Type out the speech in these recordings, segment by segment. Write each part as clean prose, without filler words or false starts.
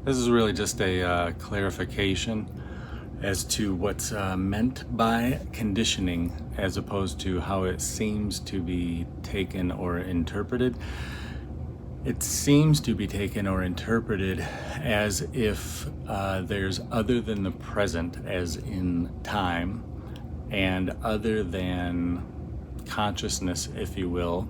This is really just a clarification as to what's meant by conditioning as opposed to how it seems to be taken or interpreted. It seems to be taken or interpreted as if there's other than the present, as in time, and other than consciousness, if you will,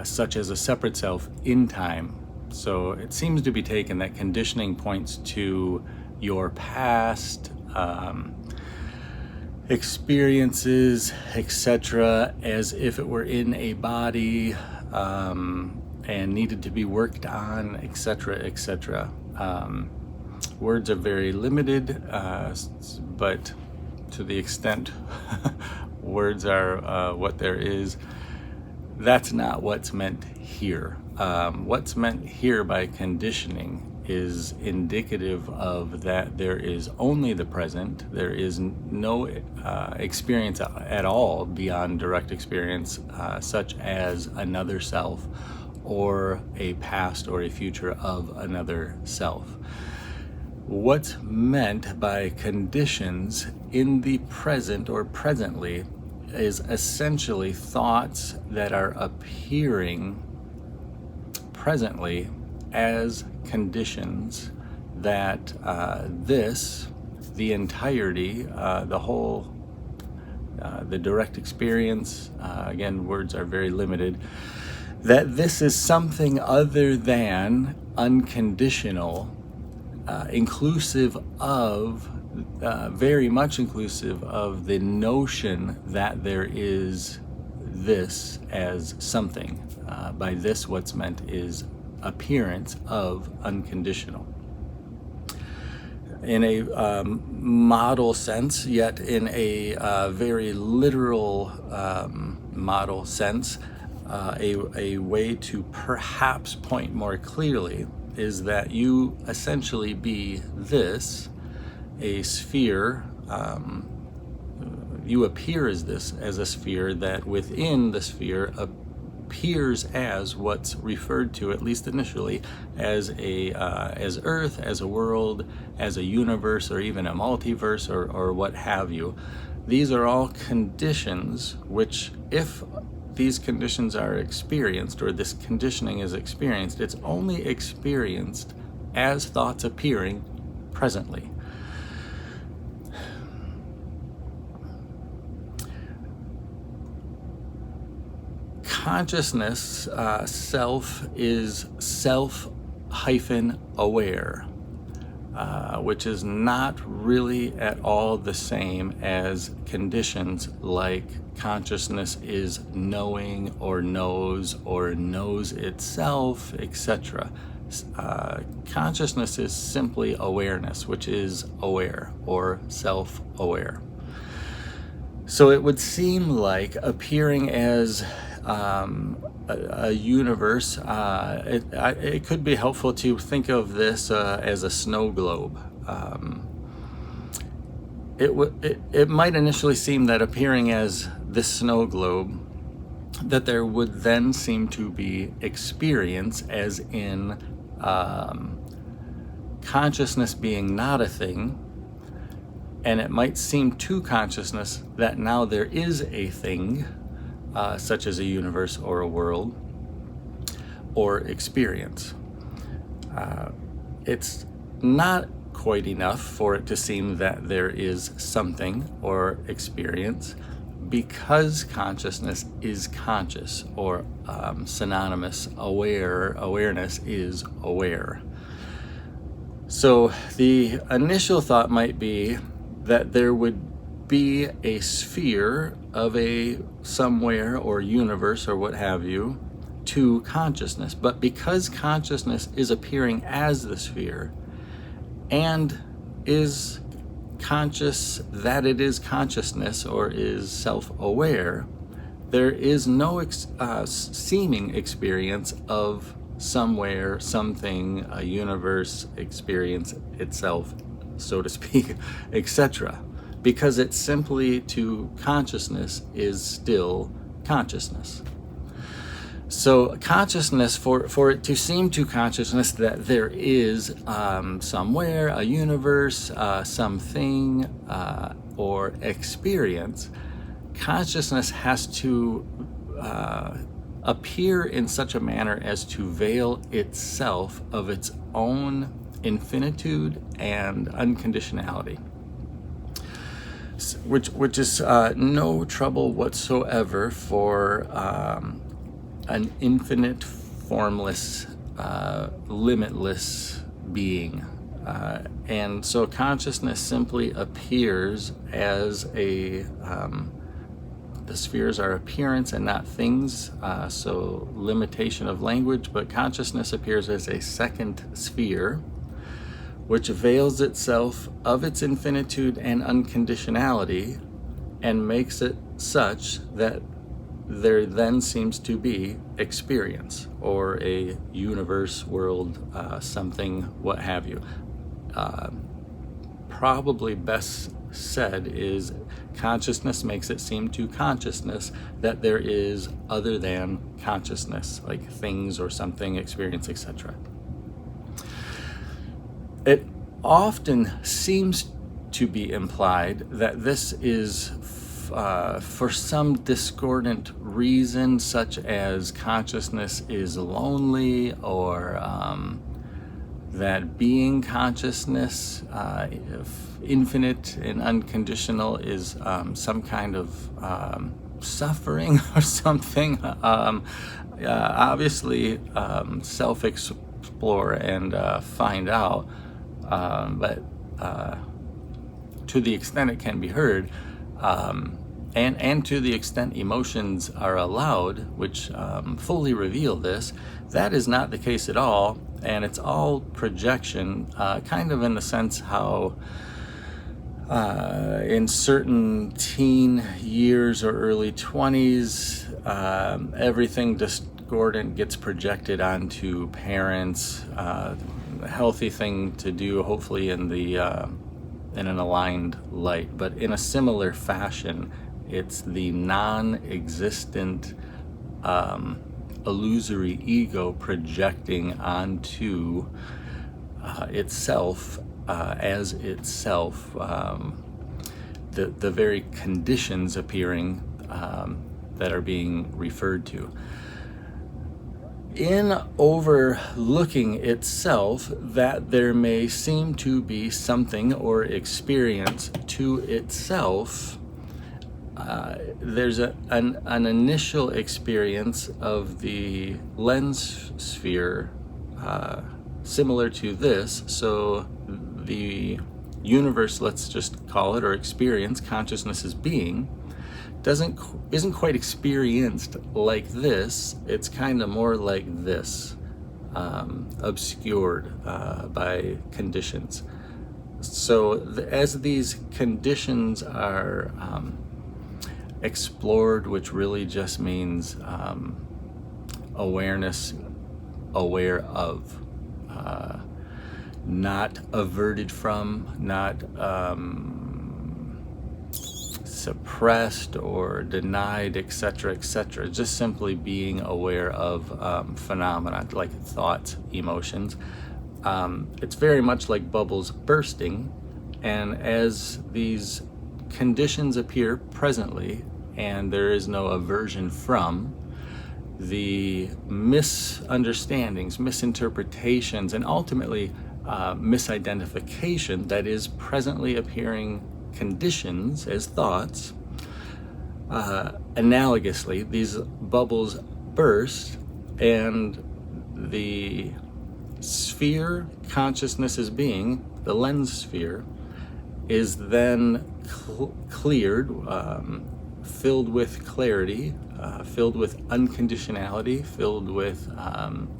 such as a separate self in time. So it seems to be taken that conditioning points to your past experiences, etc., as if it were in a body and needed to be worked on, etc., etc. Words are very limited, but to the extent words are what there is, that's not what's meant here. What's meant here by conditioning is indicative of that there is only the present. There is no experience at all beyond direct experience, such as another self or a past or a future of another self. What's meant by conditions in the present or presently is essentially thoughts that are appearing presently as conditions that the entirety, the whole, the direct experience, again, words are very limited, that this is something other than unconditional, inclusive of, very much inclusive of the notion that there is this as something. By this, what's meant is appearance of unconditional. In a model sense, yet in a very literal model sense, a way to perhaps point more clearly is that you essentially be this, a sphere. You appear as this, as a sphere that within the sphere appears as what's referred to, at least initially, as as Earth, as a world, as a universe, or even a multiverse, or what have you. These are all conditions which, if these conditions are experienced, or this conditioning is experienced, it's only experienced as thoughts appearing presently. Consciousness, self, is self-aware, which is not really at all the same as conditions like consciousness is knowing or knows itself, etc. Consciousness is simply awareness, which is aware or self-aware. So it would seem like appearing as a universe, it could be helpful to think of this as a snow globe. It might initially seem that appearing as this snow globe, that there would then seem to be experience, as in consciousness being not a thing, and it might seem to consciousness that now there is a thing, such as a universe or a world or experience. It's not quite enough for it to seem that there is something or experience, because consciousness is conscious, or synonymous, awareness is aware. So the initial thought might be that there would be a sphere of a somewhere or universe or what have you to consciousness, but because consciousness is appearing as the sphere and is conscious that it is consciousness or is self-aware, there is no seeming experience of somewhere, something, a universe, experience itself, so to speak, etc. Because it's simply, to consciousness, is still consciousness. So consciousness, for it to seem to consciousness that there is somewhere, a universe, something, or experience, consciousness has to appear in such a manner as to veil itself of its own infinitude and unconditionality, which is no trouble whatsoever for an infinite, formless, limitless being. And so consciousness simply appears as a the spheres are appearance and not things, so limitation of language, but consciousness appears as a second sphere, which veils itself of its infinitude and unconditionality and makes it such that there then seems to be experience or a universe, world, something, what have you. Probably best said is consciousness makes it seem to consciousness that there is other than consciousness, like things or something, experience, etc. It often seems to be implied that this is for some discordant reason, such as consciousness is lonely, or that being consciousness, infinite and unconditional, is some kind of suffering or something. Obviously, self-explore and find out, but to the extent it can be heard, and to the extent emotions are allowed, which fully reveal this, that is not the case at all, and it's all projection, kind of in the sense how in certain teen years or early 20s, everything discordant gets projected onto parents. A healthy thing to do, hopefully in an aligned light, but in a similar fashion, it's the non-existent illusory ego projecting onto itself as itself, the very conditions appearing that are being referred to. In overlooking itself, that there may seem to be something or experience to itself, there's an initial experience of the lens sphere similar to this. So the universe, let's just call it, or experience, consciousness as being, isn't quite experienced like this. It's kind of more like this, obscured by conditions. So as these conditions are explored, which really just means awareness, aware of, not averted from, not suppressed or denied, etc., just simply being aware of phenomena like thoughts, emotions. It's very much like bubbles bursting, and as these conditions appear presently and there is no aversion from, the misunderstandings, misinterpretations, and ultimately misidentification that is presently appearing conditions as thoughts, analogously, these bubbles burst, and the sphere consciousness as being, the lens sphere, is then cleared, filled with clarity, filled with unconditionality, filled with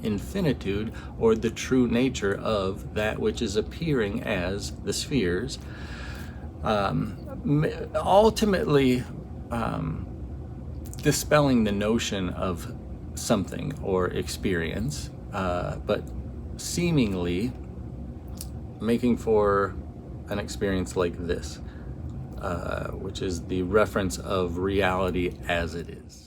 infinitude, or the true nature of that which is appearing as the spheres, ultimately dispelling the notion of something or experience, but seemingly making for an experience like this, which is the reference of reality as it is.